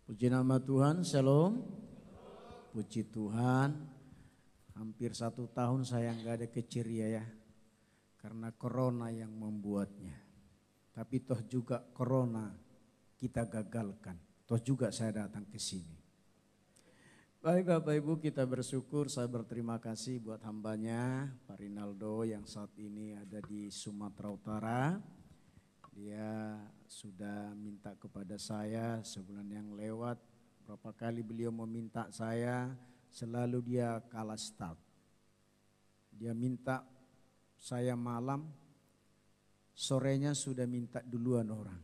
Puji nama Tuhan, shalom. Puji Tuhan, hampir 1 tahun saya nggak ada keceria ya, karena corona yang membuatnya. Tapi toh juga corona kita gagalkan, toh juga saya datang ke sini. Baik Bapak Ibu, kita bersyukur, saya berterima kasih buat hambanya Pak Rinaldo yang saat ini ada di Sumatera Utara. Dia sudah minta kepada saya sebulan yang lewat, berapa kali beliau meminta saya, selalu dia kalah start. Dia minta saya malam, sorenya sudah minta duluan orang.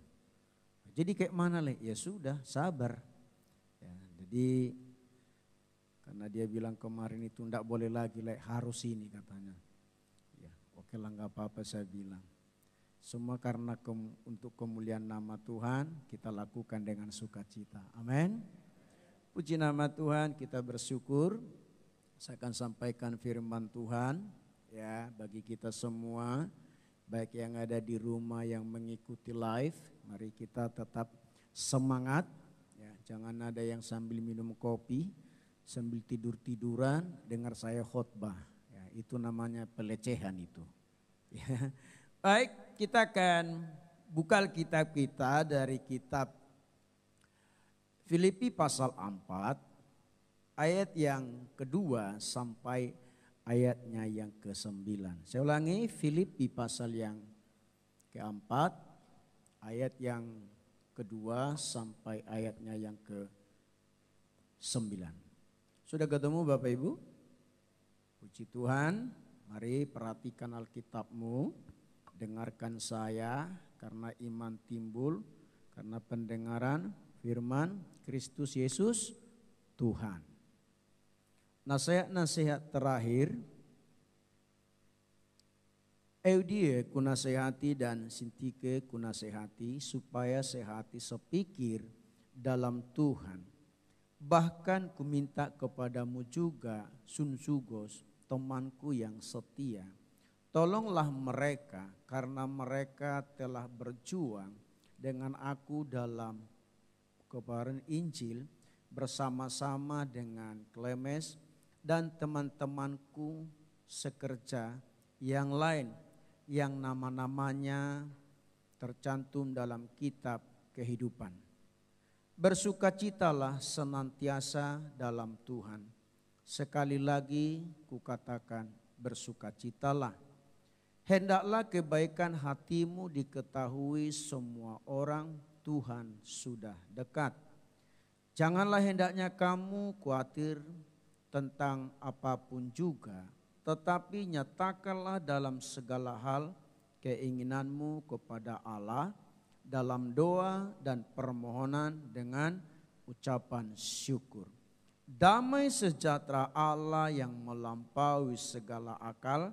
Jadi kayak mana Le? Ya sudah, sabar. Ya, jadi karena dia bilang kemarin itu enggak boleh lagi Le, harus ini katanya. Ya, oke lah enggak apa-apa saya bilang. Semua karena untuk kemuliaan nama Tuhan kita lakukan dengan sukacita. Amin. Puji nama Tuhan, kita bersyukur. Saya akan sampaikan firman Tuhan ya bagi kita semua, baik yang ada di rumah yang mengikuti live. Mari kita tetap semangat ya, jangan ada yang sambil minum kopi, sambil tidur-tiduran dengar saya khotbah. Ya, itu namanya pelecehan itu. Ya. Baik, kita akan buka kitab kita dari kitab Filipi pasal 4 ayat yang kedua sampai ayatnya yang ke-9. Saya ulangi, Filipi pasal yang keempat ayat yang kedua sampai ayatnya yang ke-9. Sudah ketemu Bapak Ibu? Puji Tuhan, mari perhatikan Alkitabmu. Dengarkan saya karena iman timbul karena pendengaran firman Kristus Yesus Tuhan. Nasihat terakhir, Eudie kunasehati dan Sintike kunasehati supaya sehati sepikir dalam Tuhan. Bahkan kuminta kepadamu juga Sunsugos, temanku yang setia. Tolonglah mereka karena mereka telah berjuang dengan aku dalam kebenaran Injil bersama-sama dengan Klemes dan teman-temanku sekerja yang lain yang nama-namanya tercantum dalam kitab kehidupan. Bersukacitalah senantiasa dalam Tuhan. Sekali lagi kukatakan bersukacitalah. Hendaklah kebaikan hatimu diketahui semua orang, Tuhan sudah dekat. Janganlah hendaknya kamu khawatir tentang apapun juga, tetapi nyatakanlah dalam segala hal keinginanmu kepada Allah dalam doa dan permohonan dengan ucapan syukur. Damai sejahtera Allah yang melampaui segala akal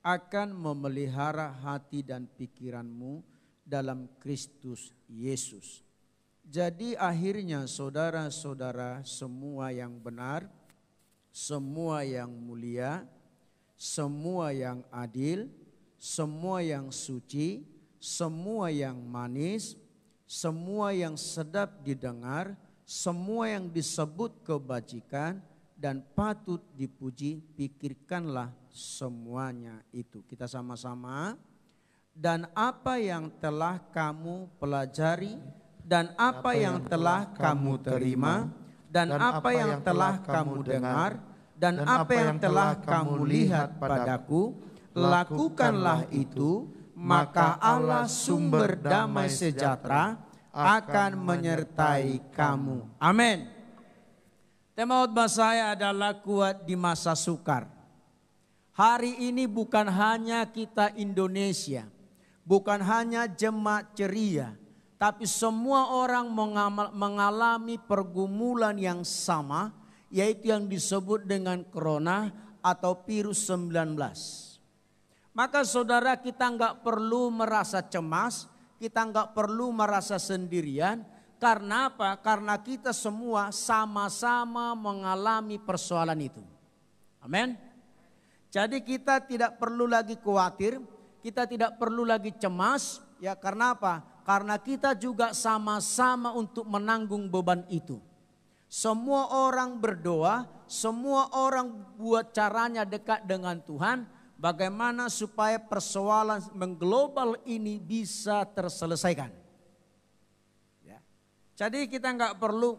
akan memelihara hati dan pikiranmu dalam Kristus Yesus. Jadi akhirnya saudara-saudara, semua yang benar, semua yang mulia, semua yang adil, semua yang suci, semua yang manis, semua yang sedap didengar, semua yang disebut kebajikan dan patut dipuji, pikirkanlah semuanya itu. Kita sama-sama. Dan apa yang telah kamu pelajari, dan apa yang telah kamu terima, dan apa yang telah kamu dengar, dan apa yang telah kamu lihat padaku, lakukanlah itu, maka Allah sumber damai sejahtera akan menyertai kamu. Amin. Tema khotbah saya adalah kuat di masa sukar. Hari ini bukan hanya kita Indonesia, bukan hanya jemaat ceria, tapi semua orang mengalami pergumulan yang sama, yaitu yang disebut dengan corona atau virus 19. Maka saudara, kita enggak perlu merasa cemas, kita enggak perlu merasa sendirian. Karena apa? Karena kita semua sama-sama mengalami persoalan itu. Amin. Jadi kita tidak perlu lagi khawatir, kita tidak perlu lagi cemas. Ya karena apa? karena kita juga sama-sama untuk menanggung beban itu. Semua orang berdoa, semua orang buat caranya dekat dengan Tuhan. Bagaimana supaya persoalan mengglobal ini bisa terselesaikan. Ya. Jadi kita nggak perlu,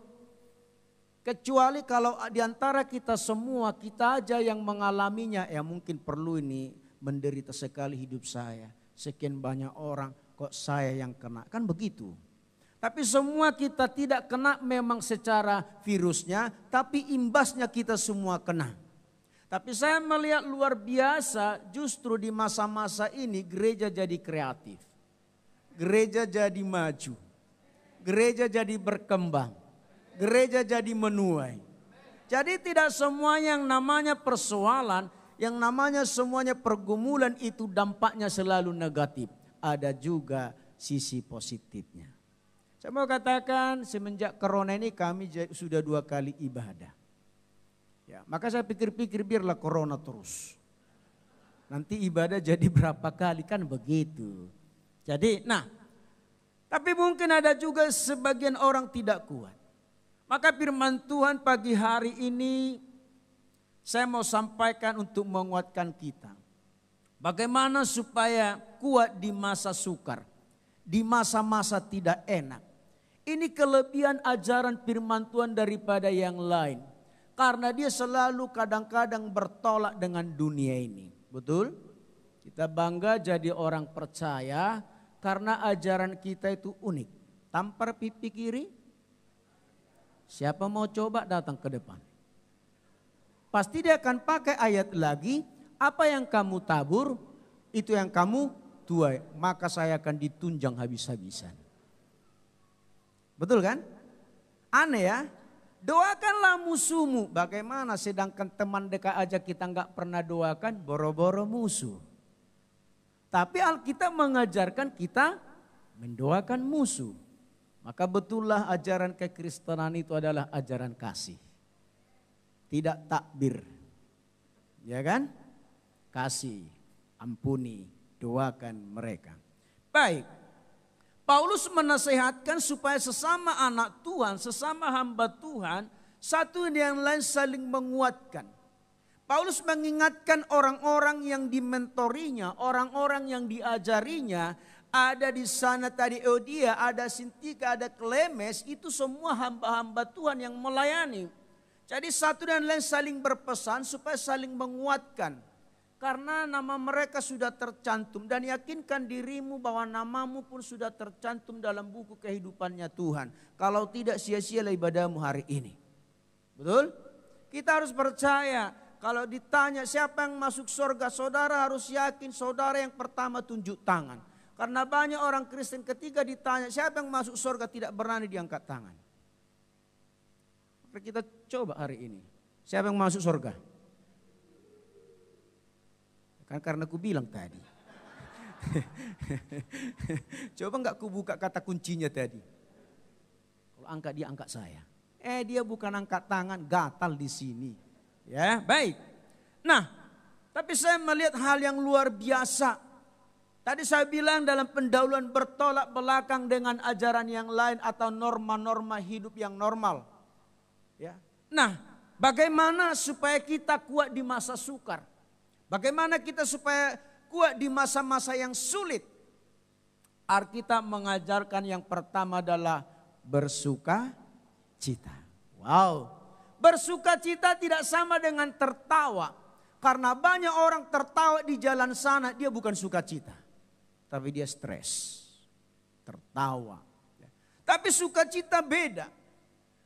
kecuali kalau diantara kita semua, kita aja yang mengalaminya, ya mungkin perlu ini, menderita sekali hidup saya. Sekian banyak orang, kok saya yang kena, kan begitu. Tapi semua kita tidak kena memang secara virusnya, tapi imbasnya kita semua kena. Tapi saya melihat luar biasa justru di masa-masa ini gereja jadi kreatif. Gereja jadi maju. Gereja jadi berkembang. Gereja jadi menuai. Jadi tidak semua yang namanya persoalan, yang namanya semuanya pergumulan itu dampaknya selalu negatif. Ada juga sisi positifnya. Saya mau katakan semenjak corona ini kami sudah 2 kali ibadah. Ya, maka saya pikir-pikir biarlah corona terus. Nanti ibadah jadi berapa kali, kan begitu. Jadi tapi mungkin ada juga sebagian orang tidak kuat. Maka firman Tuhan pagi hari ini saya mau sampaikan untuk menguatkan kita. Bagaimana supaya kuat di masa sukar, di masa-masa tidak enak. Ini kelebihan ajaran firman Tuhan daripada yang lain. Karena dia selalu kadang-kadang bertolak dengan dunia ini. Betul? Kita bangga jadi orang percaya karena ajaran kita itu unik. Tampar pipi kiri. Siapa mau coba datang ke depan? Pasti dia akan pakai ayat lagi. Apa yang kamu tabur, itu yang kamu tuai. Maka saya akan ditunjang habis-habisan. Betul kan? Aneh ya? Doakanlah musuhmu. Bagaimana sedangkan teman dekat aja kita nggak pernah doakan, boro-boro musuh. Tapi Alkitab mengajarkan kita mendoakan musuh. Maka betullah ajaran kekristenan itu adalah ajaran kasih. Tidak takbir. Ya kan? Kasih, ampuni, doakan mereka. Baik. Paulus menasehatkan supaya sesama anak Tuhan, sesama hamba Tuhan, satu yang lain saling menguatkan. Paulus mengingatkan orang-orang yang dimentorinya, orang-orang yang diajarinya, ada di sana tadi Euodia, ada Sintika, ada Klemes, itu semua hamba-hamba Tuhan yang melayani. Jadi satu dan lain saling berpesan supaya saling menguatkan. Karena nama mereka sudah tercantum dan yakinkan dirimu bahwa namamu pun sudah tercantum dalam buku kehidupannya Tuhan. Kalau tidak sia-sialah ibadahmu hari ini. Betul? Kita harus percaya kalau ditanya siapa yang masuk surga, saudara harus yakin saudara yang pertama tunjuk tangan. Karena banyak orang Kristen ketika ditanya siapa yang masuk surga tidak berani diangkat tangan. Maka kita coba hari ini. Siapa yang masuk surga? Kan karena ku bilang tadi. Coba enggak ku buka kata kuncinya tadi. Kalau angkat dia angkat saya. Dia bukan angkat tangan, gatal di sini. Ya, baik. Nah, tapi saya melihat hal yang luar biasa. Tadi saya bilang dalam pendahuluan bertolak belakang dengan ajaran yang lain atau norma-norma hidup yang normal. Ya. Nah, bagaimana supaya kita kuat di masa sukar? Bagaimana kita supaya kuat di masa-masa yang sulit? Alkitab mengajarkan yang pertama adalah bersuka cita. Wow, bersuka cita tidak sama dengan tertawa. Karena banyak orang tertawa di jalan sana, dia bukan sukacita. Tapi dia stres, tertawa. Tapi sukacita beda.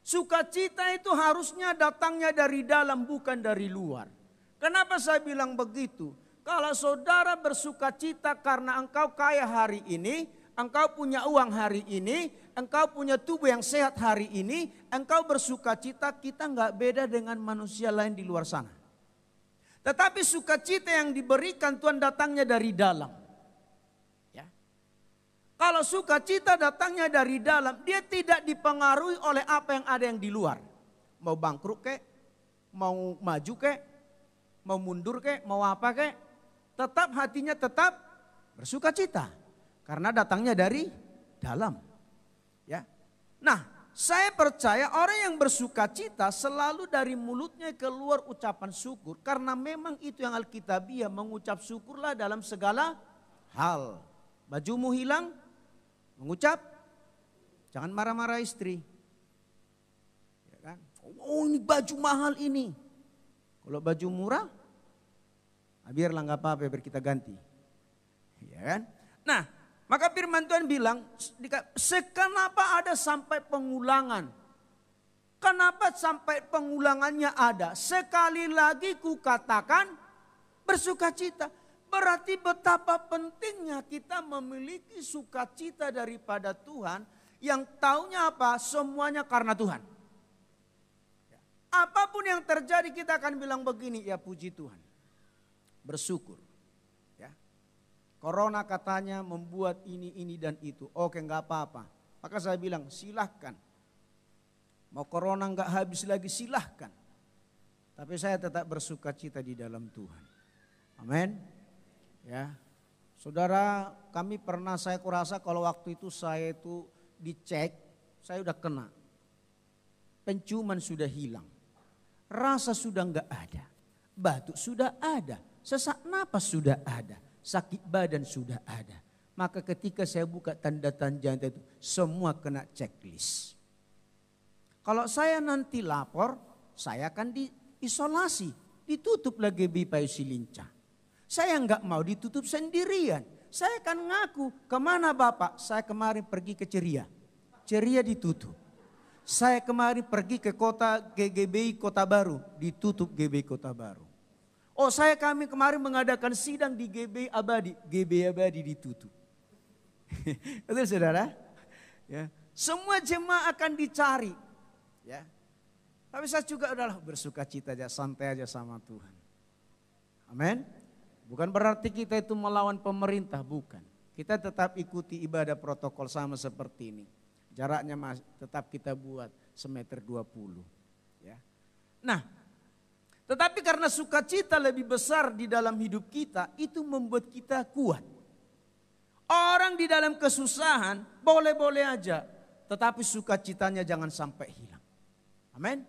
Sukacita itu harusnya datangnya dari dalam bukan dari luar. Kenapa saya bilang begitu? Kalau saudara bersukacita karena engkau kaya hari ini, engkau punya uang hari ini, engkau punya tubuh yang sehat hari ini, engkau bersukacita, kita nggak beda dengan manusia lain di luar sana. Tetapi sukacita yang diberikan Tuhan datangnya dari dalam. Ya. Kalau sukacita datangnya dari dalam, dia tidak dipengaruhi oleh apa yang ada yang di luar. Mau bangkrut kek, mau maju kek, mau mundur kek, mau apa kek, tetap hatinya tetap bersukacita. Karena datangnya dari dalam. Ya. Nah, saya percaya orang yang bersukacita selalu dari mulutnya keluar ucapan syukur. Karena memang itu yang Alkitabiah, mengucap syukurlah dalam segala hal. Bajumu hilang, mengucap, jangan marah-marah istri. Ya kan? Oh ini baju mahal ini. Kalau baju murah, biarlah nggak apa-apa, biar kita ganti. Ya kan? Nah, maka firman Tuhan bilang, kenapa ada sampai pengulangan? Kenapa sampai pengulangannya ada? Sekali lagi kukatakan bersukacita. Berarti betapa pentingnya kita memiliki sukacita daripada Tuhan. Yang taunya apa? Semuanya karena Tuhan. Apapun yang terjadi kita akan bilang begini, ya puji Tuhan. Bersyukur. Corona katanya membuat ini dan itu. Oke, nggak apa-apa. Maka saya bilang silahkan. Mau corona nggak habis lagi silahkan. Tapi saya tetap bersukacita di dalam Tuhan. Amin. Ya, saudara, kami pernah, saya kurasa kalau waktu itu saya itu dicek, saya udah kena. Penciuman sudah hilang. Rasa sudah nggak ada. Batuk sudah ada. Sesak napas sudah ada. Sakit badan sudah ada. Maka ketika saya buka tanda-tanda itu, semua kena checklist. Kalau saya nanti lapor, saya akan diisolasi. Ditutup lagi GBI Silinca. Saya nggak mau ditutup sendirian. Saya akan ngaku, kemana Bapak? Saya kemarin pergi ke Ceria. Ceria ditutup. Saya kemarin pergi ke GBI Kota Baru. Ditutup GBI Kota Baru. Oh kami kemarin mengadakan sidang di GBI Abadi. GBI Abadi ditutup. Betul saudara? Ya. Semua jemaah akan dicari. Ya. Tapi saya juga udahlah bersukacita aja, santai aja sama Tuhan. Amin. Bukan berarti kita itu melawan pemerintah, bukan. Kita tetap ikuti ibadah protokol sama seperti ini. Jaraknya tetap kita buat 1,20 meter. Ya. Nah, tetapi karena sukacita lebih besar di dalam hidup kita, itu membuat kita kuat. Orang di dalam kesusahan boleh-boleh aja, tetapi sukacitanya jangan sampai hilang. Amin.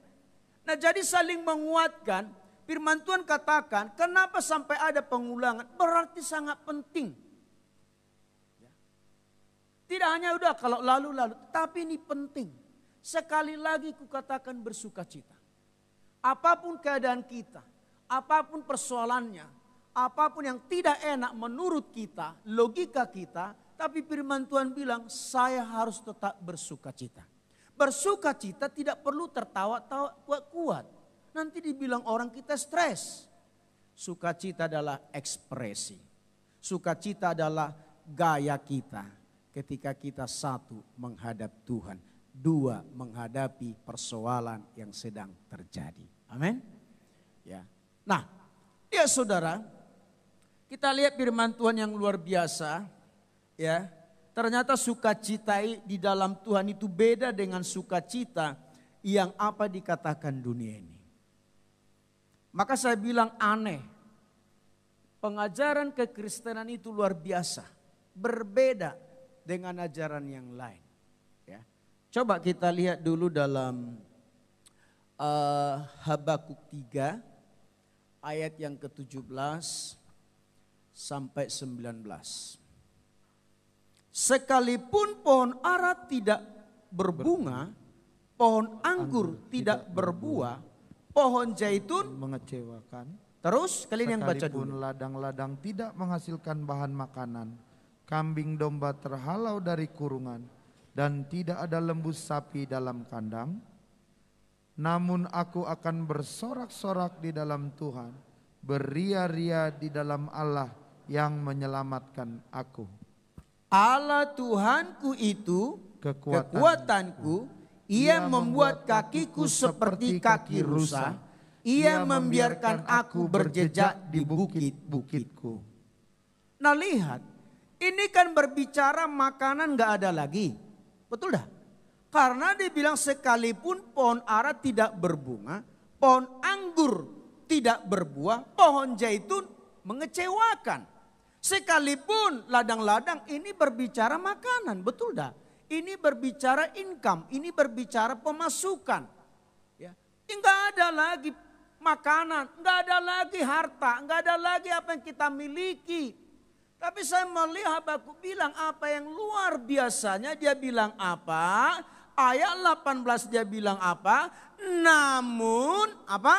Nah, jadi saling menguatkan. Firman Tuhan katakan, kenapa sampai ada pengulangan? Berarti sangat penting. Tidak hanya udah kalau lalu-lalu, tapi ini penting. Sekali lagi kukatakan bersukacita. Apapun keadaan kita, apapun persoalannya, apapun yang tidak enak menurut kita, logika kita, tapi firman Tuhan bilang saya harus tetap bersukacita. Bersukacita tidak perlu tertawa-tawa kuat-kuat. Nanti dibilang orang kita stres. Sukacita adalah ekspresi. Sukacita adalah gaya kita ketika kita satu menghadap Tuhan. Dua menghadapi persoalan yang sedang terjadi. Amin. Ya. Nah, ya saudara, kita lihat firman Tuhan yang luar biasa. Ya, ternyata sukacita di dalam Tuhan itu beda dengan sukacita yang apa dikatakan dunia ini. Maka saya bilang aneh. Pengajaran kekristenan itu luar biasa. Berbeda dengan ajaran yang lain. Ya. Coba kita lihat dulu dalam Habakuk 3 ayat yang ke-17 sampai 19. Sekalipun pohon ara tidak berbunga, pohon anggur tidak berbuah, pohon zaitun mengecewakan. Terus kalian yang baca dulu. Sekalipun ladang-ladang tidak menghasilkan bahan makanan, kambing domba terhalau dari kurungan, dan tidak ada lembu sapi dalam kandang. Namun aku akan bersorak-sorak di dalam Tuhan, beria-ria di dalam Allah yang menyelamatkan aku. Allah Tuhanku itu kekuatanku, Ia membuat kakiku seperti kaki rusa. Ia membiarkan aku berjejak di bukit-bukitku. Nah lihat, ini kan berbicara makanan gak ada lagi. Betul dah? Karena dibilang sekalipun pohon ara tidak berbunga, pohon anggur tidak berbuah, pohon zaitun mengecewakan. Sekalipun ladang-ladang ini berbicara makanan, betul dah? Ini berbicara income, ini berbicara pemasukan. Ya. Enggak ada lagi makanan, enggak ada lagi harta, enggak ada lagi apa yang kita miliki. Tapi saya melihat Habakuk bilang apa yang luar biasanya, dia bilang apa? Ayat 18 dia bilang apa? Namun apa?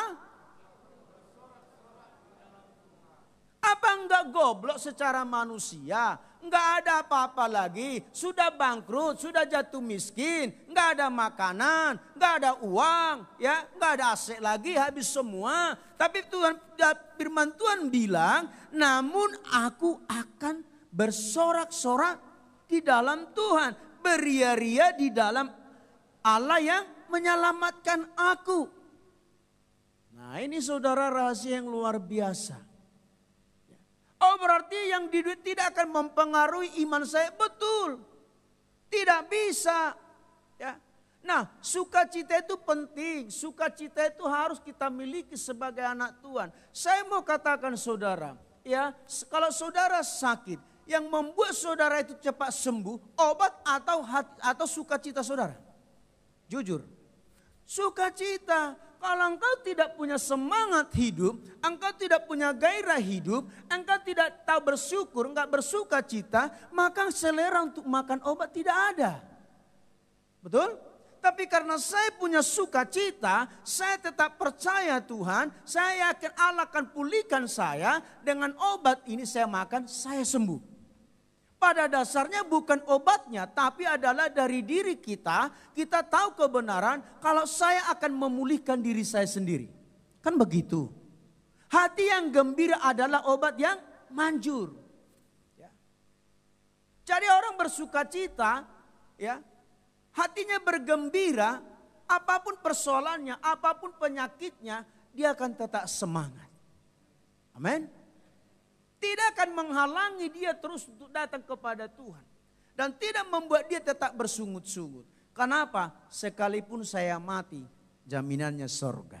Apa enggak goblok secara manusia? Enggak ada apa-apa lagi. Sudah bangkrut, sudah jatuh miskin. Enggak ada makanan, enggak ada uang. Ya, enggak ada aset lagi, habis semua. Tapi Tuhan, firman Tuhan bilang, namun aku akan bersorak-sorak di dalam Tuhan. Beria-ria di dalam Allah yang menyelamatkan aku. Nah ini saudara rahasia yang luar biasa. Oh berarti yang di duit tidak akan mempengaruhi iman saya, betul. Tidak bisa. Ya. Nah sukacita itu penting, sukacita itu harus kita miliki sebagai anak Tuhan. Saya mau katakan saudara, ya kalau saudara sakit, yang membuat saudara itu cepat sembuh, obat atau sukacita saudara? Jujur, sukacita. Kalau engkau tidak punya semangat hidup, engkau tidak punya gairah hidup, engkau tidak tahu bersyukur, enggak bersuka cita, maka selera untuk makan obat tidak ada. Betul? Tapi karena saya punya sukacita, saya tetap percaya Tuhan, saya yakin Allah akan pulihkan saya, dengan obat ini saya makan, saya sembuh. Pada dasarnya bukan obatnya, tapi adalah dari diri kita. Kita tahu kebenaran kalau saya akan memulihkan diri saya sendiri. Kan begitu. Hati yang gembira adalah obat yang manjur. Ya. Jadi orang bersuka cita, ya, hatinya bergembira, apapun persoalannya, apapun penyakitnya, dia akan tetap semangat. Amin. Tidak akan menghalangi dia terus untuk datang kepada Tuhan. Dan tidak membuat dia tetap bersungut-sungut. Kenapa? Sekalipun saya mati, jaminannya sorga.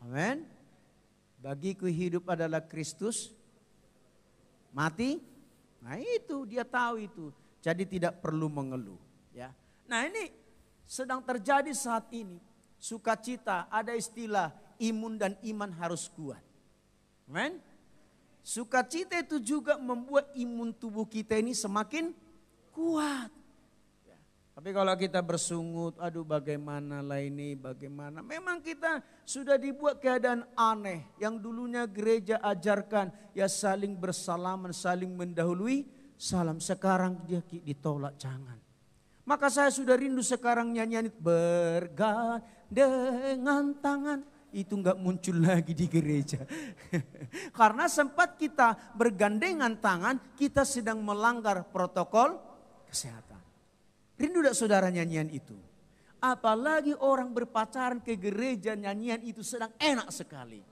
Amin. Bagiku hidup adalah Kristus. Mati, nah itu dia tahu itu. Jadi tidak perlu mengeluh. Ya. Nah ini sedang terjadi saat ini. Sukacita, ada istilah imun dan iman harus kuat. Amin. Sukacita itu juga membuat imun tubuh kita ini semakin kuat. Ya. Tapi kalau kita bersungut, aduh bagaimana lah ini, bagaimana. Memang kita sudah dibuat keadaan aneh. Yang dulunya gereja ajarkan ya saling bersalaman, saling mendahului salam. Sekarang dia ditolak, jangan. Maka saya sudah rindu sekarang nyanyian itu, bergandengan tangan. Itu enggak muncul lagi di gereja. Karena sempat kita bergandengan tangan, kita sedang melanggar protokol kesehatan. Rindu tidak saudara nyanyian itu? Apalagi orang berpacaran ke gereja, nyanyian itu sedang enak sekali.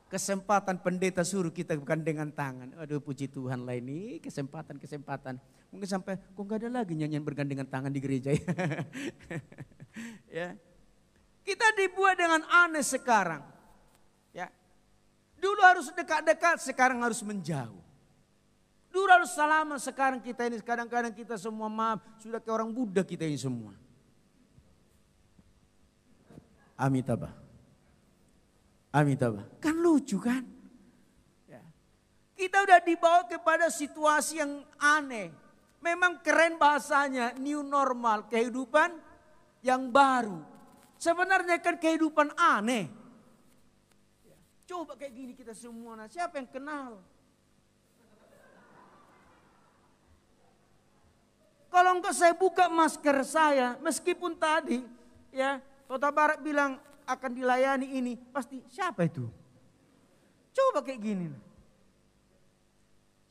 Kesempatan pendeta suruh kita bergandengan tangan. Aduh puji Tuhan lah ini, kesempatan. Mungkin sampai kok enggak ada lagi nyanyian bergandengan tangan di gereja ya. Ya. Kita dibuat dengan aneh sekarang. Ya. Dulu harus dekat-dekat, sekarang harus menjauh. Dulu harus salaman, sekarang kita ini kadang-kadang kita semua maaf, sudah kayak orang Buddha kita ini semua. Amitabha. Kan lucu kan? Ya. Kita udah dibawa kepada situasi yang aneh. Memang keren bahasanya, new normal, kehidupan yang baru. Sebenarnya kan kehidupan aneh. Coba kayak gini kita semua, nah siapa yang kenal? Kalau enggak saya buka masker saya, meskipun tadi ya Kota Barat bilang akan dilayani ini, pasti siapa itu? Coba kayak gini.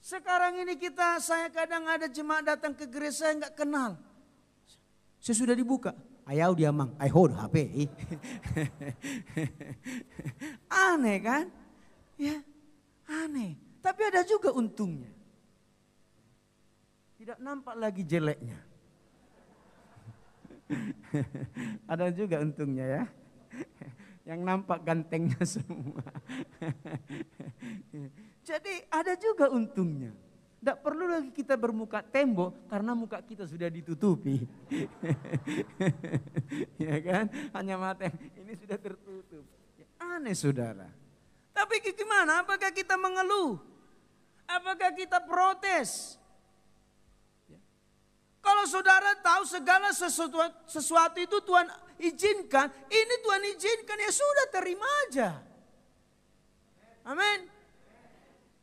Sekarang ini saya kadang ada jemaat datang ke gereja saya enggak kenal. Saya sudah dibuka. Ayau dia mang, I hold HP. Aneh kan? Ya, aneh. Tapi ada juga untungnya. Tidak nampak lagi jeleknya. Ada juga untungnya ya. Yang nampak gantengnya semua. Jadi ada juga untungnya. Tidak perlu lagi kita bermuka tembok karena muka kita sudah ditutupi. Ya kan? Hanya mata ini sudah tertutup. Ya, aneh saudara. Tapi gimana? Apakah kita mengeluh? Apakah kita protes? Ya. Kalau saudara tahu segala sesuatu itu Tuhan izinkan, ini Tuhan izinkan, ya sudah terima aja. Amin.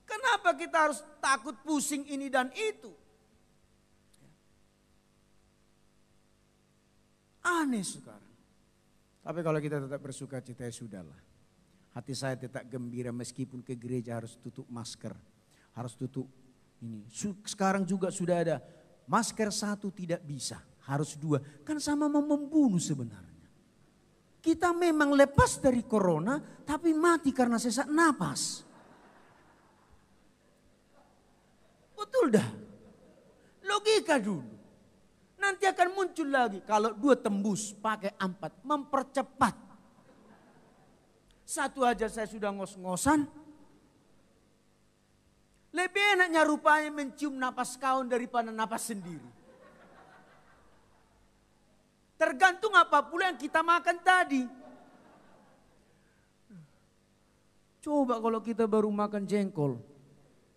Kenapa kita harus takut pusing ini dan itu? Aneh sekarang. Tapi kalau kita tetap bersuka cita ya sudahlah. Hati saya tetap gembira meskipun ke gereja harus tutup masker. Harus tutup ini. Sekarang juga sudah ada masker satu tidak bisa. Harus dua. Kan sama membunuh sebenarnya. Kita memang lepas dari corona tapi mati karena sesak napas. Betul dah. Logika dulu. Nanti akan muncul lagi. Kalau 2 tembus pakai 4. Mempercepat. Satu aja saya sudah ngos-ngosan. Lebih enaknya rupanya mencium napas kawan daripada napas sendiri. Tergantung apa pula yang kita makan tadi. Coba kalau kita baru makan jengkol.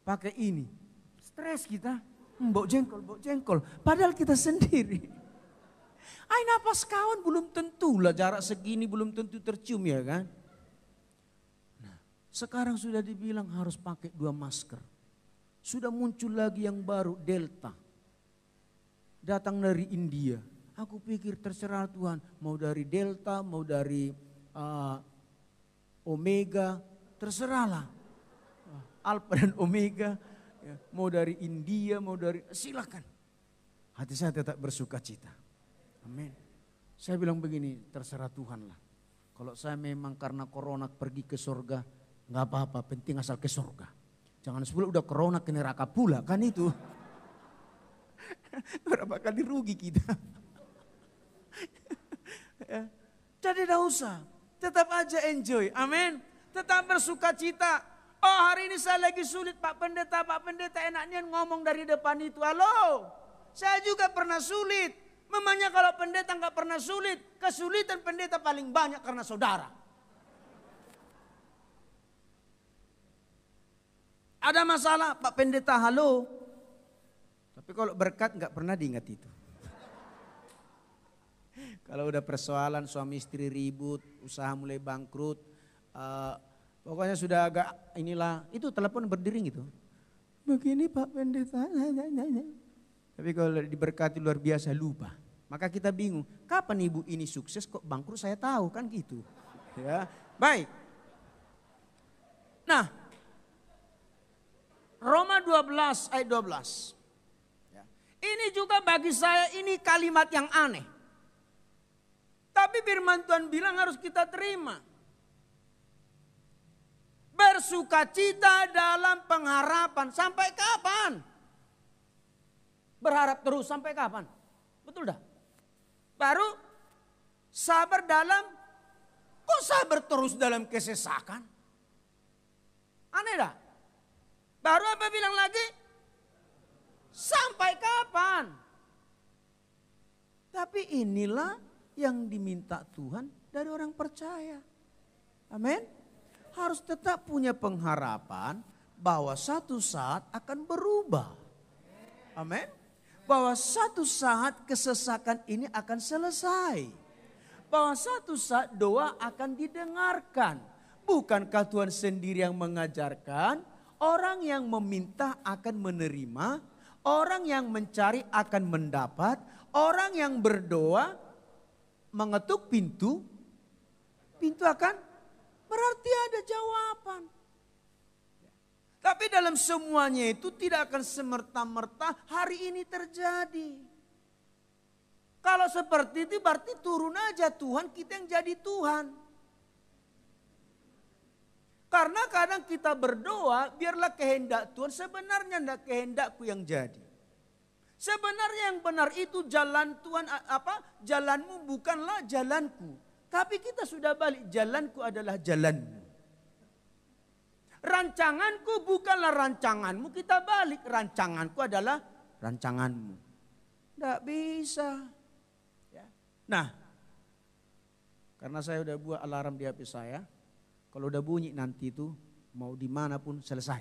Pakai ini. Stres kita, bau jengkol. Padahal kita sendiri. Ay napas kawan belum tentu lah, jarak segini belum tentu tercium ya kan. Nah, sekarang sudah dibilang harus pakai 2 masker. Sudah muncul lagi yang baru, Delta. Datang dari India. Aku pikir terserah Tuhan, mau dari Delta, mau dari Omega, terserahlah. Alpha dan Omega. Ya, mau dari India, mau dari silakan. Hati saya tetap bersuka cita. Amin. Saya bilang begini, terserah Tuhan lah. Kalau saya memang karena corona pergi ke surga, nggak apa-apa, penting asal ke surga. Jangan sebelum udah corona ke neraka pula, kan itu. Berapa kali rugi kita. Ya. Jadi tidak usah, tetap aja enjoy, amin. Tetap bersuka cita. Oh hari ini saya lagi sulit Pak Pendeta enaknya ngomong dari depan itu. Halo, saya juga pernah sulit. Memangnya kalau pendeta nggak pernah sulit, kesulitan pendeta paling banyak karena saudara. Ada masalah Pak Pendeta, halo. Tapi kalau berkat nggak pernah diingat itu. Kalau udah persoalan suami istri ribut, usaha mulai bangkrut, pokoknya sudah agak inilah, itu telepon berdering gitu. Begini Pak Pendeta. Tapi kalau diberkati luar biasa lupa. Maka kita bingung, kapan ibu ini sukses kok bangkrut saya tahu kan gitu. Ya, baik. Nah, Roma 12 ayat 12. Ya. Ini juga bagi saya ini kalimat yang aneh. Tapi firman Tuhan bilang harus kita terima. Bersukacita dalam pengharapan. Sampai kapan? Berharap terus sampai kapan? Betul dah. Baru sabar dalam, kok sabar terus dalam kesesakan? Aneh dah. Baru apa bilang lagi? Sampai kapan? Tapi inilah yang diminta Tuhan dari orang percaya. Amin. Harus tetap punya pengharapan bahwa satu saat akan berubah. Amin. Bahwa satu saat kesesakan ini akan selesai. Bahwa satu saat doa akan didengarkan. Bukankah Tuhan sendiri yang mengajarkan? Orang yang meminta akan menerima. Orang yang mencari akan mendapat. Orang yang berdoa mengetuk pintu. Pintu akan berarti ada jawaban. Tapi dalam semuanya itu tidak akan semerta-merta hari ini terjadi. Kalau seperti itu berarti turun aja Tuhan, kita yang jadi Tuhan. Karena kadang kita berdoa biarlah kehendak Tuhan, sebenarnya tidak kehendakku yang jadi. Sebenarnya yang benar itu jalan Tuhan, jalanmu bukanlah jalanku. Tapi kita sudah balik, jalanku adalah jalanmu. Rancanganku bukanlah rancanganmu, kita balik, rancanganku adalah rancanganmu. Tidak bisa. Ya. Nah, karena saya udah buat alarm di HP saya, kalau udah bunyi nanti itu mau dimanapun selesai.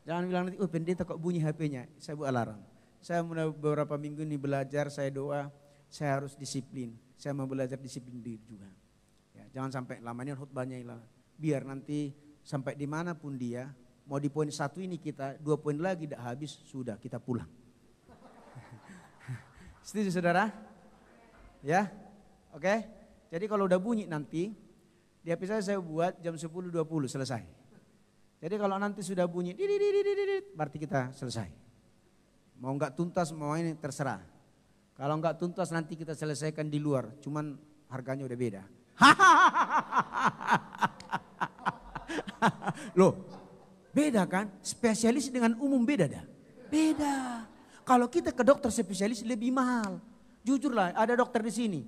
Jangan bilang nanti, oh pendeta kok bunyi HP-nya, saya buat alarm. Saya mulai beberapa minggu ini belajar, saya doa, saya harus disiplin. Saya mau belajar disiplin diri juga. Ya, jangan sampai lamanya khutbahnya hilang. Biar nanti sampai dimanapun dia, mau di poin 1 ini kita, 2 poin lagi tidak habis, sudah kita pulang. Setuju saudara? Ya, oke. Jadi kalau udah bunyi nanti, di HP saya buat jam 10.20 selesai. Jadi kalau nanti sudah bunyi, berarti kita selesai. Mau nggak tuntas, mau ini terserah. Kalau nggak tuntas nanti kita selesaikan di luar, cuman harganya udah beda. Loh, beda kan? Spesialis dengan umum beda dah. Beda. Kalau kita ke dokter spesialis lebih mahal. Jujurlah, ada dokter di sini.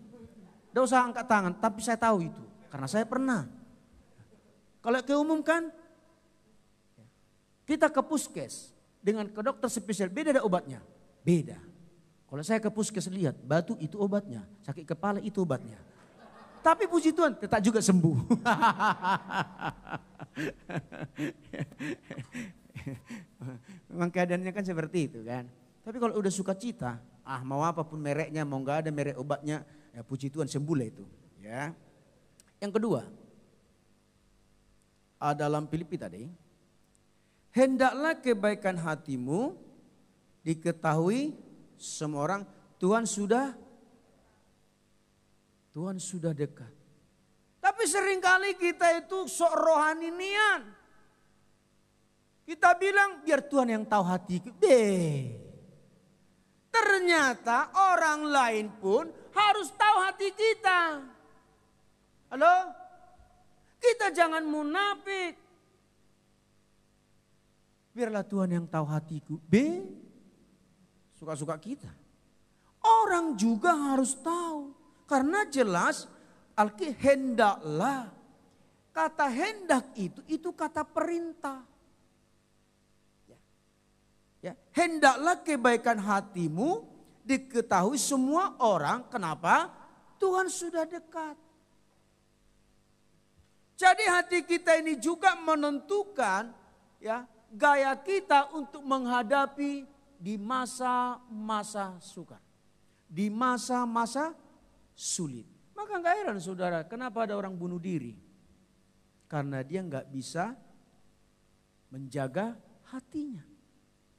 Tidak usah angkat tangan, tapi saya tahu itu. Karena saya pernah. Kalau ke umum kan, kita ke puskes dengan ke dokter spesial, beda ada obatnya? Beda. Kalau saya ke puskes lihat, batu itu obatnya, sakit kepala itu obatnya. Tapi puji Tuhan tetap juga sembuh. Memang keadaannya kan seperti itu kan. Tapi kalau udah suka cita, mau apapun mereknya, mau nggak ada merek obatnya, ya puji Tuhan sembuh lah itu. Ya. Yang kedua, dalam Filipi tadi, hendaklah kebaikan hatimu diketahui semua orang. Tuhan sudah dekat. Tapi seringkali kita itu sok rohaninian. Kita bilang biar Tuhan yang tahu hatiku. Ternyata orang lain pun harus tahu hati kita. Halo? Kita jangan munafik. Biarlah Tuhan yang tahu hatiku. Suka-suka kita. Orang juga harus tahu. Karena jelas hendaklah. Kata hendak itu kata perintah. Ya, hendaklah kebaikan hatimu diketahui semua orang. Kenapa? Tuhan sudah dekat. Jadi hati kita ini juga menentukan ya gaya kita untuk menghadapi di masa-masa sukar. Di masa-masa sulit. Maka gak heran saudara, kenapa ada orang bunuh diri? Karena dia gak bisa menjaga hatinya.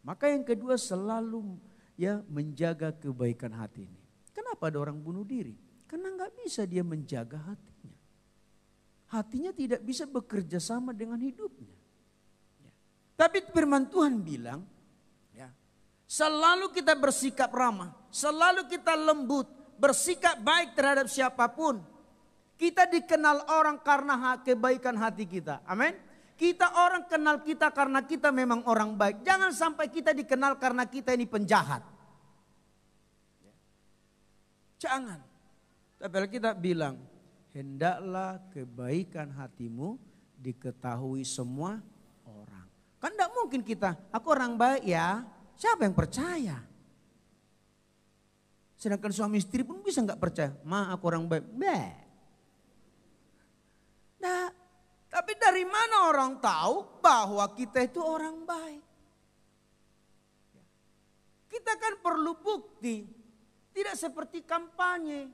Maka yang kedua selalu ya menjaga kebaikan hati ini. Kenapa ada orang bunuh diri? Karena gak bisa dia menjaga hatinya. Hatinya tidak bisa bekerja sama dengan hidupnya. Ya. Tapi firman Tuhan bilang, ya, selalu kita bersikap ramah, selalu kita lembut, bersikap baik terhadap siapapun. Kita dikenal orang karena kebaikan hati kita. Amin. Kita orang kenal kita karena kita memang orang baik. Jangan sampai kita dikenal karena kita ini penjahat. Jangan. Tapi kita bilang, hendaklah kebaikan hatimu diketahui semua orang. Kan tidak mungkin kita, aku orang baik ya. Siapa yang percaya? Sedangkan suami istri pun bisa nggak percaya. Aku orang baik. Nah, tapi dari mana orang tahu bahwa kita itu orang baik? Kita kan perlu bukti. Tidak seperti kampanye.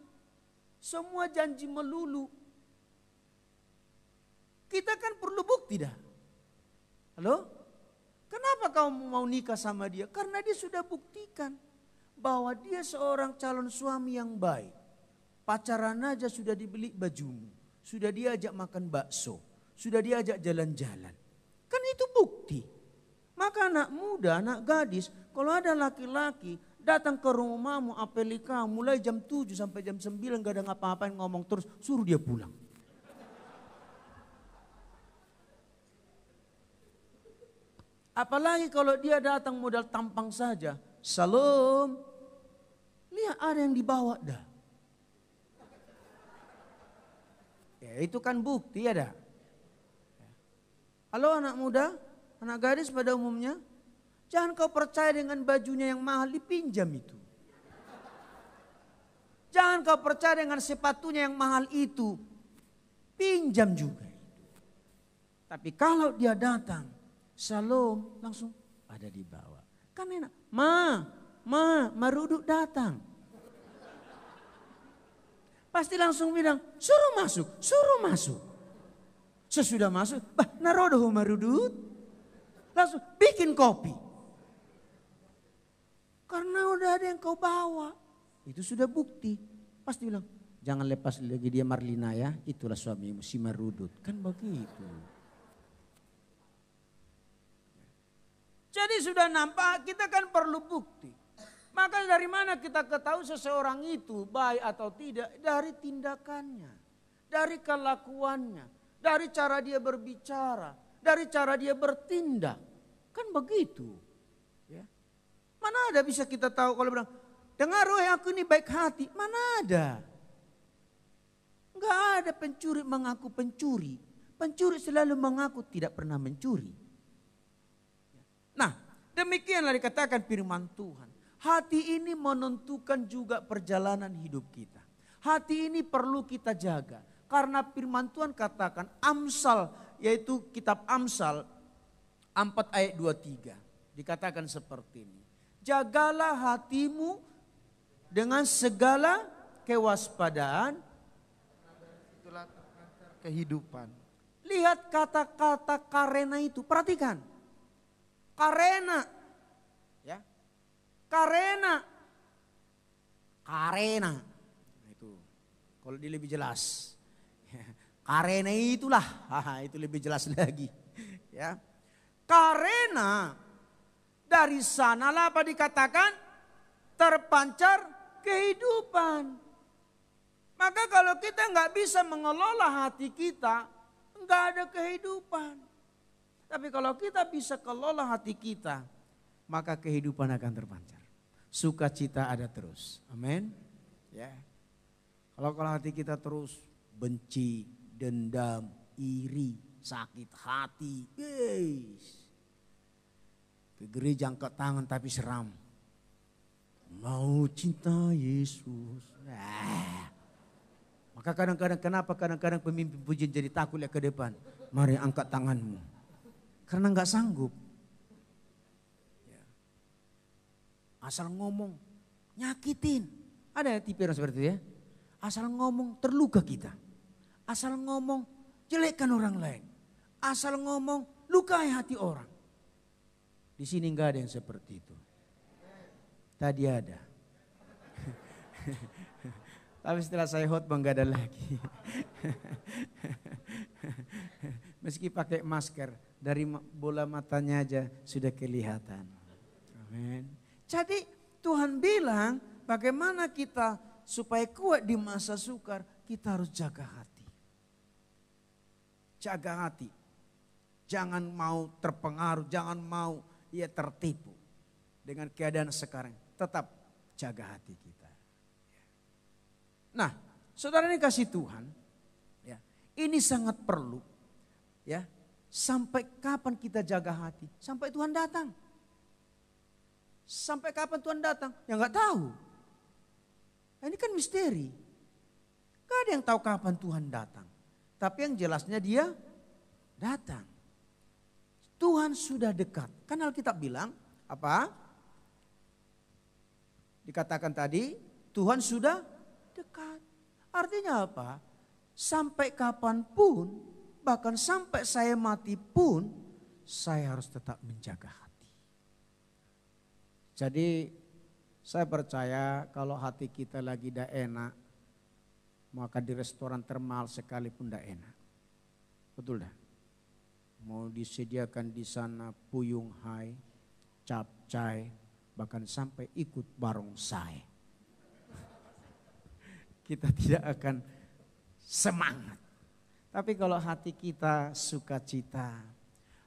Semua janji melulu. Kita kan perlu bukti dah. Halo? Kenapa kamu mau nikah sama dia? Karena dia sudah buktikan bahwa dia seorang calon suami yang baik. Pacaran aja sudah dibeli bajumu. Sudah diajak makan bakso. Sudah diajak jalan-jalan. Kan itu bukti. Maka anak muda, anak gadis, kalau ada laki-laki datang ke rumahmu, apelika mulai jam 7 sampai jam 9 gak ada ngapa-ngapain ngomong terus, suruh dia pulang. Apalagi kalau dia datang modal tampang saja. Salam. Lihat ada yang dibawa dah. Itu kan bukti ada. Halo anak muda, anak gadis pada umumnya, jangan kau percaya dengan bajunya yang mahal dipinjam itu. Jangan kau percaya dengan sepatunya yang mahal itu, pinjam juga. Tapi kalau dia datang, salam langsung ada di bawah. Kan enak, Maruduk datang. Pasti langsung bilang, suruh masuk. Sesudah masuk, narodoh Marudut. Langsung bikin kopi. Karena udah ada yang kau bawa. Itu sudah bukti. Pasti bilang, jangan lepas lagi dia Marlina ya. Itulah suamimu si Marudut. Kan begitu. Jadi sudah nampak kita kan perlu bukti. Maka dari mana kita ketahui seseorang itu baik atau tidak? Dari tindakannya. Dari kelakuannya. Dari cara dia berbicara, dari cara dia bertindak. Kan begitu. Ya. Mana ada bisa kita tahu kalau bilang, dengar wahai aku ini baik hati. Mana ada. Enggak ada pencuri mengaku pencuri. Pencuri selalu mengaku tidak pernah mencuri. Nah, demikianlah dikatakan firman Tuhan. Hati ini menentukan juga perjalanan hidup kita. Hati ini perlu kita jaga. Karena firman Tuhan katakan Amsal, yaitu kitab Amsal 4 ayat 23. Dikatakan seperti ini. Jagalah hatimu dengan segala kewaspadaan. Itulah kehidupan. Lihat kata-kata karena itu, perhatikan. Karena. Ya. Karena. Itu. Kalau dia lebih jelas. Karena itulah, itu lebih jelas lagi. Ya, karena dari sanalah apa dikatakan terpancar kehidupan. Maka kalau kita nggak bisa mengelola hati kita, nggak ada kehidupan. Tapi kalau kita bisa kelola hati kita, maka kehidupan akan terpancar. Sukacita ada terus. Amin. Ya. Kalau hati kita terus benci, dendam, iri, sakit hati. Ke gereja angkat tangan tapi seram. Mau cinta Yesus. Maka kadang-kadang pemimpin pujian jadi takut lihat ke depan. Mari angkat tanganmu. Karena nggak sanggup. Asal ngomong nyakitin. Ada tipe orang seperti itu ya. Asal ngomong terluka kita. Asal ngomong jelekkan orang lain. Asal ngomong lukai hati orang. Di sini enggak ada yang seperti itu. Tadi ada. Tapi setelah saya khotbah enggak ada lagi. Meski pakai masker, dari bola matanya aja sudah kelihatan. Amin. Jadi Tuhan bilang bagaimana kita supaya kuat di masa sukar, kita harus jaga hati. Jaga hati. Jangan mau terpengaruh, jangan mau tertipu dengan keadaan sekarang. Tetap jaga hati kita. Nah, saudara ini kasih Tuhan, ya, ini sangat perlu. Ya, sampai kapan kita jaga hati? Sampai Tuhan datang. Sampai kapan Tuhan datang? Ya nggak tahu. Nah, ini kan misteri. Gak ada yang tahu kapan Tuhan datang. Tapi yang jelasnya dia datang. Tuhan sudah dekat. Kan Alkitab bilang apa? Dikatakan tadi Tuhan sudah dekat. Artinya apa? Sampai kapanpun, bahkan sampai saya mati pun, saya harus tetap menjaga hati. Jadi saya percaya kalau hati kita lagi tidak enak, maka di restoran termahal sekalipun tidak enak. Betul dah. Mau disediakan di sana puyung hai, capcay, bahkan sampai ikut barongsai. Kita tidak akan semangat. Tapi kalau hati kita sukacita,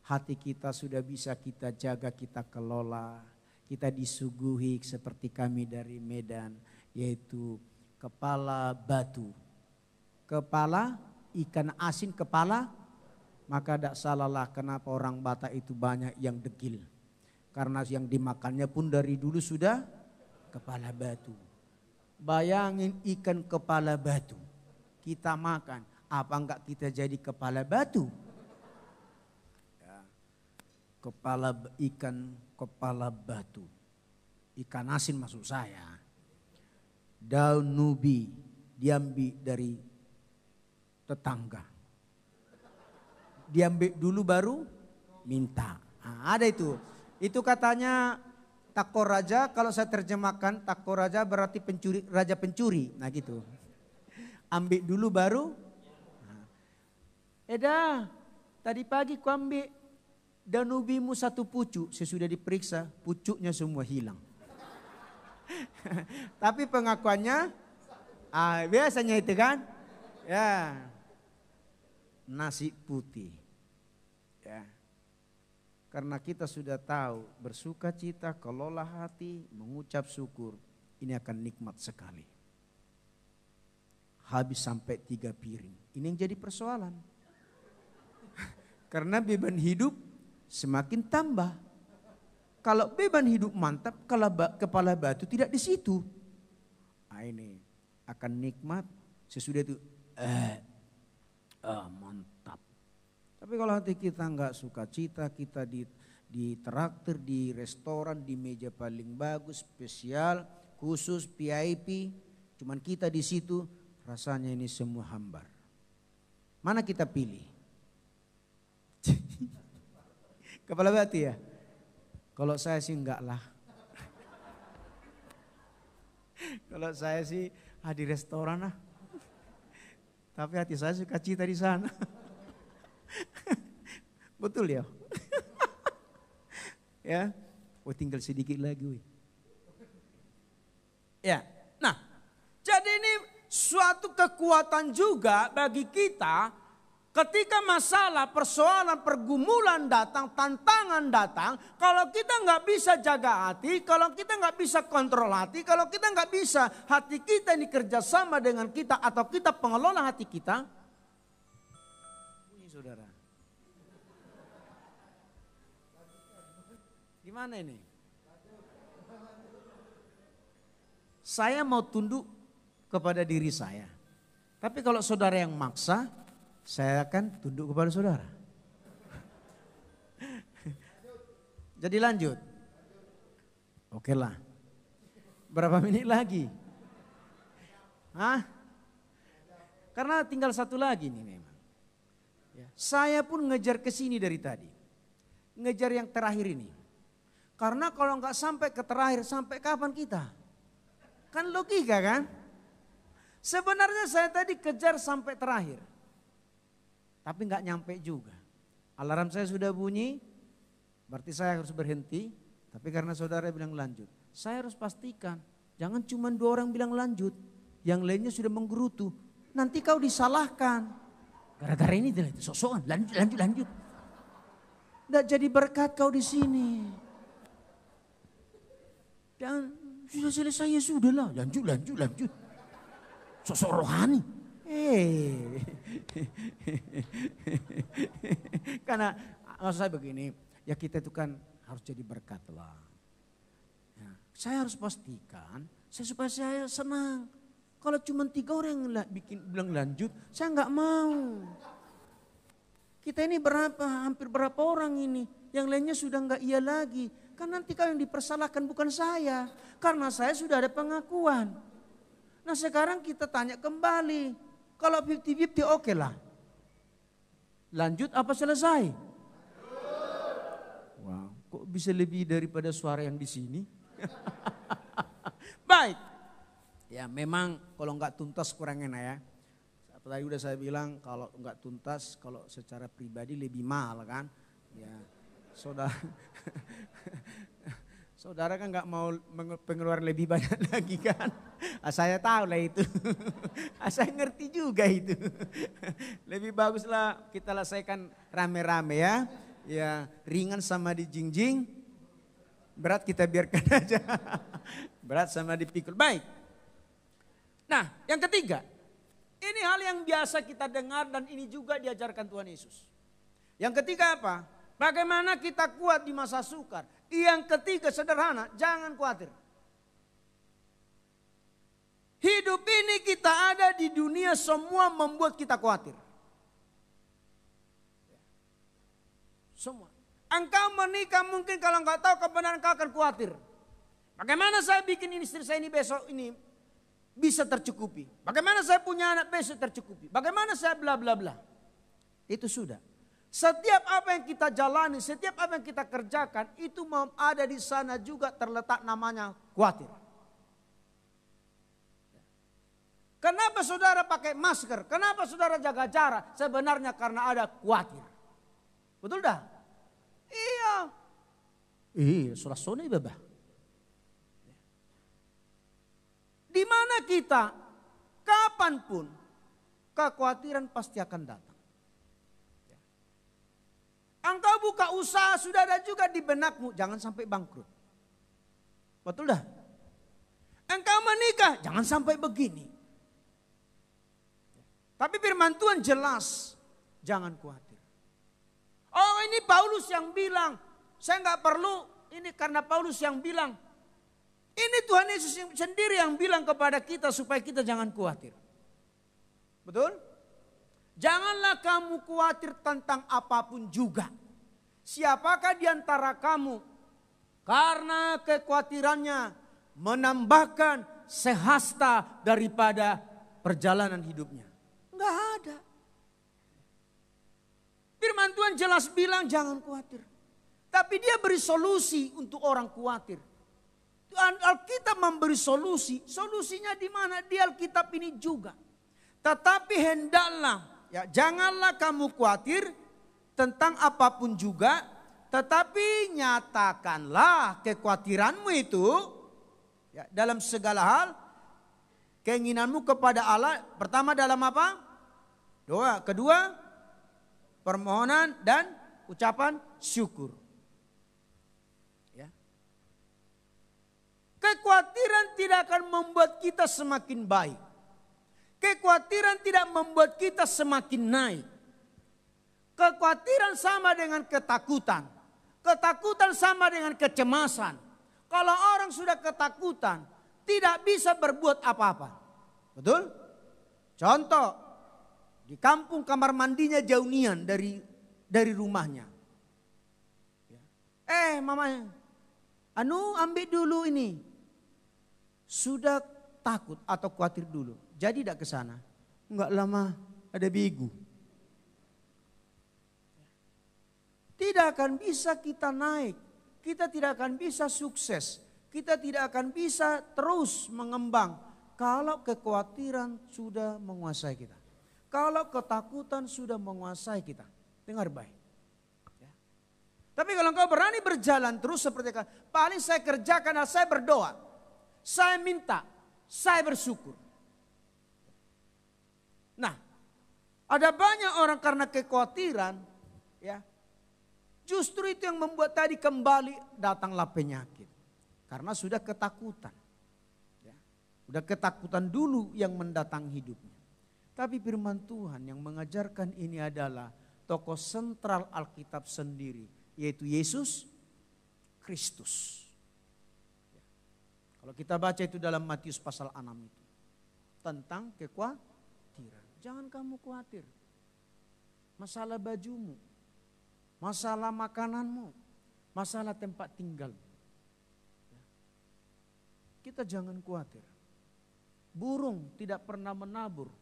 hati kita sudah bisa kita jaga, kita kelola, kita disuguhi seperti kami dari Medan, yaitu kepala batu. Kepala ikan asin kepala, maka tidak salahlah kenapa orang Batak itu banyak yang degil. Karena yang dimakannya pun dari dulu sudah kepala batu. Bayangin ikan kepala batu, kita makan, apa enggak kita jadi kepala batu? Ya. Ikan kepala batu, ikan asin maksud saya. Daun nubi diambil dari tetangga. Diambil dulu baru minta. Nah, ada itu. Itu katanya Tako Raja, kalau saya terjemahkan Tako Raja berarti pencuri, raja pencuri. Nah gitu. Ambil dulu baru. Eda, tadi pagi ku ambil daun ubimu 1 pucuk. Sesudah diperiksa pucuknya semua hilang. Tapi pengakuannya biasanya itu kan, ya nasi putih, ya karena kita sudah tahu bersuka cita, kelola hati, mengucap syukur, ini akan nikmat sekali. Habis sampai 3 piring, ini yang jadi persoalan. Karena beban hidup semakin tambah. Kalau beban hidup mantap, kalau kepala batu tidak di situ. Nah ini akan nikmat sesudah itu mantap. Tapi kalau hati kita enggak suka cita, kita di traktir, di restoran, di meja paling bagus, spesial, khusus, VIP, cuman kita di situ, rasanya ini semua hambar. Mana kita pilih? Kepala batu ya? Kalau saya sih enggak lah. Kalau saya sih di restoran lah. Tapi hati saya suka cita di sana. Betul ya? Ya, tinggal sedikit lagi. Ya, nah, jadi ini suatu kekuatan juga bagi kita. Ketika masalah, persoalan, pergumulan datang, tantangan datang, kalau kita nggak bisa jaga hati, kalau kita nggak bisa kontrol hati, kalau kita nggak bisa hati kita ini kerjasama dengan kita atau kita pengelola hati kita, bunyi saudara. Gimana ini? Saya mau tunduk kepada diri saya, tapi kalau saudara yang maksa, saya akan tunduk kepada saudara. Jadi lanjut. Oke lah. Berapa menit lagi? Hah? Karena tinggal 1 lagi nih memang. Ya. Saya pun ngejar ke sini dari tadi. Ngejar yang terakhir ini. Karena kalau nggak sampai ke terakhir, sampai kapan kita? Kan logika kan? Sebenarnya saya tadi kejar sampai terakhir. Tapi nggak nyampe juga. Alarm saya sudah bunyi, berarti saya harus berhenti. Tapi karena saudara bilang lanjut, saya harus pastikan. Jangan cuma 2 orang bilang lanjut, yang lainnya sudah menggerutu. Nanti kau disalahkan. Gara-gara ini sok-sokan, lanjut. Nggak jadi berkat kau di sini. Dan sudah selesai ya sudah lah, lanjut. Sok-sok rohani. Karena maksud saya begini, ya kita itu kan harus jadi berkat lah. Ya, saya harus pastikan, supaya saya senang. Kalau cuma 3 orang yang bilang lanjut, saya nggak mau. Kita ini hampir berapa orang ini, yang lainnya sudah nggak iya lagi. Kan nanti kau yang dipersalahkan bukan saya, karena saya sudah ada pengakuan. Nah sekarang kita tanya kembali. Kalau 50-50 oke lah. Lanjut apa selesai? Wow, kok bisa lebih daripada suara yang di sini? Baik. Ya memang kalau nggak tuntas kurang enak ya. Tadi udah saya bilang kalau nggak tuntas, kalau secara pribadi lebih mahal kan. Ya saudara kan nggak mau pengeluaran lebih banyak lagi kan. Saya tahu lah itu. Saya ngerti juga itu. Lebih baguslah kita selesaikan rame-rame ya. Ya ringan sama dijingjing, berat kita biarkan aja. Berat sama dipikul. Baik. Nah yang ketiga, ini hal yang biasa kita dengar dan ini juga diajarkan Tuhan Yesus. Yang ketiga apa? Bagaimana kita kuat di masa sukar. Yang ketiga sederhana, jangan khawatir. Hidup ini kita ada di dunia semua membuat kita khawatir. Semua. Engkau menikah mungkin kalau enggak tahu kebenaran engkau akan khawatir. Bagaimana saya bikin istri saya ini besok ini bisa tercukupi. Bagaimana saya punya anak besok tercukupi. Bagaimana saya bla bla bla. Itu sudah. Setiap apa yang kita jalani, setiap apa yang kita kerjakan, itu ada di sana juga terletak namanya khawatir. Kenapa saudara pakai masker? Kenapa saudara jaga jarak? Sebenarnya karena ada khawatir. Betul dah? Iya. Iya, sudah sone bebah. Di mana kita, kapanpun, kekhawatiran pasti akan datang. Engkau buka usaha sudah ada juga di benakmu, jangan sampai bangkrut. Betul dah? Engkau menikah, jangan sampai begini. Tapi firman Tuhan jelas, jangan khawatir. Oh ini Paulus yang bilang, saya nggak perlu, ini karena Paulus yang bilang. Ini Tuhan Yesus sendiri yang bilang kepada kita supaya kita jangan khawatir. Betul? Janganlah kamu khawatir tentang apapun juga. Siapakah di antara kamu karena kekhawatirannya menambahkan sehasta daripada perjalanan hidupnya? Enggak ada. Firman Tuhan jelas bilang jangan khawatir. Tapi dia beri solusi untuk orang khawatir. Alkitab memberi solusi. Solusinya di mana? Di Alkitab ini juga. Tetapi hendaklah, ya janganlah kamu khawatir tentang apapun juga, tetapi nyatakanlah kekhawatiranmu itu ya, dalam segala hal, keinginanmu kepada Allah. Pertama dalam apa? Doa. Kedua, permohonan dan ucapan syukur. Ya. Kekhawatiran tidak akan membuat kita semakin baik. Kekhawatiran tidak membuat kita semakin naik. Kekhawatiran sama dengan ketakutan. Ketakutan sama dengan kecemasan. Kalau orang sudah ketakutan, tidak bisa berbuat apa-apa. Betul? Contoh, di kampung kamar mandinya jauh nian dari rumahnya. Mamanya, ambil dulu ini. Sudah takut atau khawatir dulu. Jadi tidak ke sana. Enggak lama ada bigu. Tidak akan bisa kita naik. Kita tidak akan bisa sukses. Kita tidak akan bisa terus mengembang. Kalau kekhawatiran sudah menguasai kita. Kalau ketakutan sudah menguasai kita. Dengar baik. Ya. Tapi kalau engkau berani berjalan terus seperti itu. Paling saya kerjakan, saya berdoa. Saya minta. Saya bersyukur. Nah. Ada banyak orang karena kekhawatiran. Ya. Justru itu yang membuat tadi kembali datanglah penyakit. Karena sudah ketakutan. Ya. Sudah ketakutan dulu yang mendatangi hidupnya. Tapi firman Tuhan yang mengajarkan ini adalah tokoh sentral Alkitab sendiri. Yaitu Yesus Kristus. Ya. Kalau kita baca itu dalam Matius pasal 6 itu. Tentang kekhawatiran. Jangan kamu khawatir. Masalah bajumu. Masalah makananmu, masalah tempat tinggal. Kita jangan khawatir. Burung tidak pernah menabur,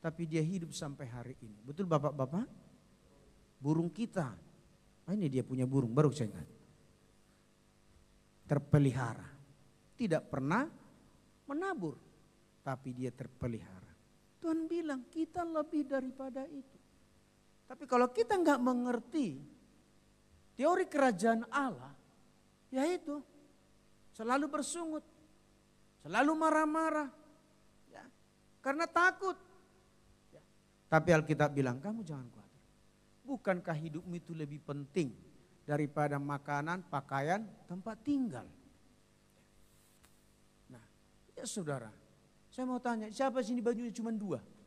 tapi dia hidup sampai hari ini. Betul bapak-bapak? Burung kita, ini dia punya burung, baru saya ingat. Terpelihara. Tidak pernah menabur, tapi dia terpelihara. Tuhan bilang kita lebih daripada itu. Tapi kalau kita nggak mengerti teori kerajaan Allah, yaitu selalu bersungut, selalu marah-marah, ya, karena takut. Ya. Tapi Alkitab bilang kamu jangan khawatir. Bukankah hidupmu itu lebih penting daripada makanan, pakaian, tempat tinggal? Nah, ya saudara, saya mau tanya, siapa sini bajunya cuma 2?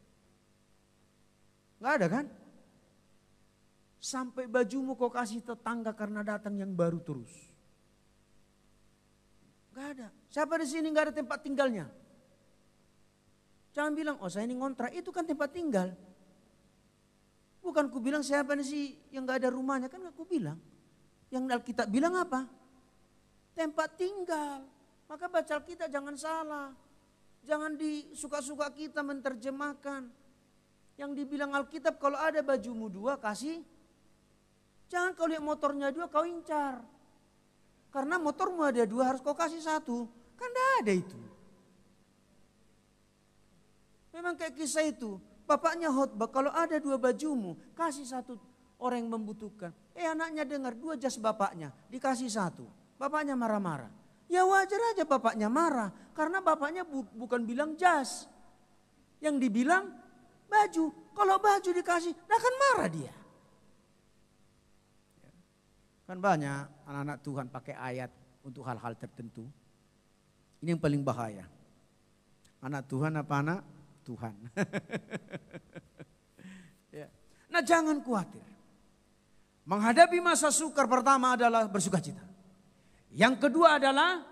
Gak ada kan? Sampai bajumu kau kasih tetangga karena datang yang baru terus. Gak ada. Siapa di sini gak ada tempat tinggalnya? Jangan bilang, oh saya ini ngontrak, itu kan tempat tinggal. Bukan ku bilang siapa nih sih yang gak ada rumahnya, kan gak ku bilang. Yang Alkitab bilang apa? Tempat tinggal. Maka baca Alkitab jangan salah. Jangan disuka-suka kita menerjemahkan. Yang dibilang Alkitab kalau ada bajumu 2 kasih. Jangan kau lihat motornya 2 kau incar. Karena motormu ada 2 harus kau kasih 1. Kan tidak ada itu. Memang kayak kisah itu. Bapaknya khotbah kalau ada 2 bajumu kasih 1 orang yang membutuhkan. Anaknya dengar 2 jas bapaknya dikasih 1. Bapaknya marah-marah. Ya wajar aja bapaknya marah. Karena bapaknya bukan bilang jas. Yang dibilang baju. Kalau baju dikasih akan marah dia. Kan banyak anak-anak Tuhan pakai ayat untuk hal-hal tertentu. Ini yang paling bahaya. Anak Tuhan apa anak Tuhan? Ya. Nah jangan khawatir. Menghadapi masa sukar pertama adalah bersuka cita. Yang kedua adalah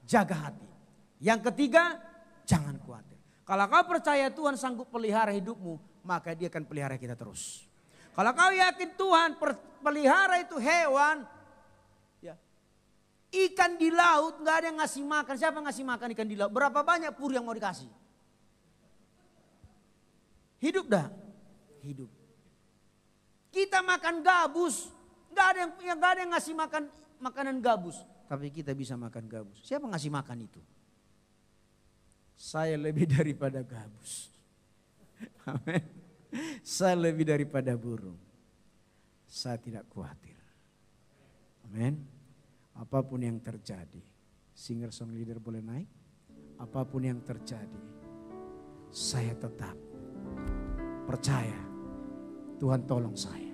jaga hati. Yang ketiga jangan khawatir. Kalau kau percaya Tuhan sanggup pelihara hidupmu, maka dia akan pelihara kita terus. Kalau kau yakin Tuhan pelihara itu hewan, ya, ikan di laut nggak ada yang ngasih makan. Siapa ngasih makan ikan di laut? Berapa banyak pur yang mau dikasih? Hidup dah, hidup. Kita makan gabus, nggak ada yang ngasih makan makanan gabus. Tapi kita bisa makan gabus. Siapa ngasih makan itu? Saya lebih daripada gabus. Amin. Saya lebih daripada burung. Saya tidak khawatir. Amin. Apapun yang terjadi. Singer song leader boleh naik. Apapun yang terjadi. Saya tetap percaya Tuhan tolong saya.